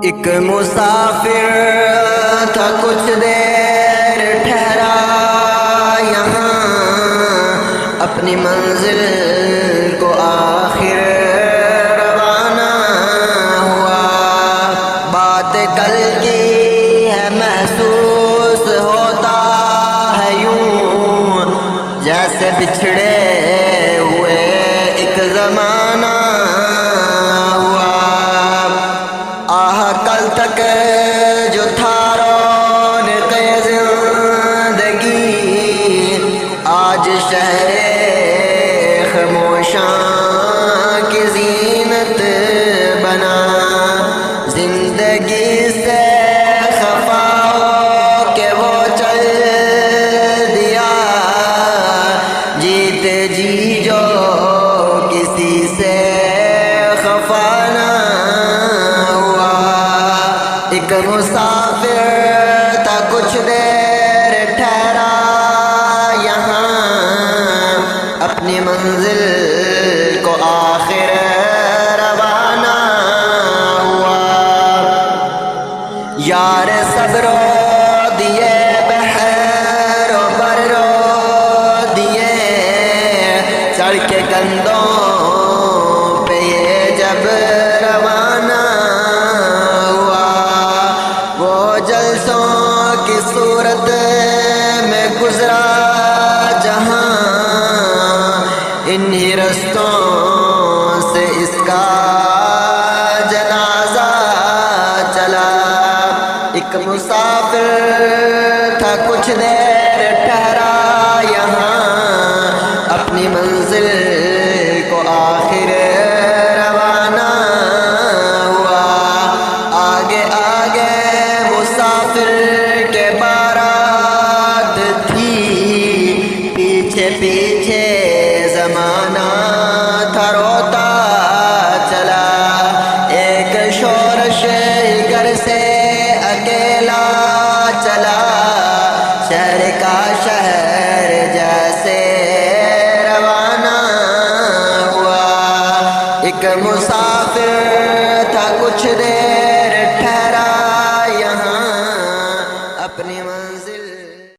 ایک مسافر تھا کچھ دیر ٹھہرا یہاں، اپنی منزل کو آخر روانہ ہوا۔ بات کل کی ہے محسوس ہوتا ہے یوں، جیسے بچھڑے ہوئے ایک زمانہ ہوا۔ کل تک جو تھا رونق زندگی، آج شہر خاموشاں کی زینت بنا۔ زندگی سے خفا ہو کے وہ چل دیا، جیتے جی جو کسی سے خفا نہ۔ ایک مسافر تھا کچھ دیر ٹھہرا یہاں، اپنی منزل کو آخر روانہ ہوا۔ یار صبر دیے بحر و بر دیے، چڑھ کے کندھوں پہ یہ جب روانہ جلسوں کی صورت میں گزرا جہاں، انہی رستوں سے اس کا جنازہ چلا۔ ایک مسافر تھا کچھ دیر ٹھہرا یہاں، اپنی منزل کو آخر روانہ ہوا۔ آگے آگے مسافر کے بارات تھی، پیچھے پیچھے زمانہ تھا روتا چلا۔ ایک شورش گھر سے اکیلا چلا، شہر کا شہر جیسے روانہ ہوا۔ ایک مسافر تھا کچھ دیر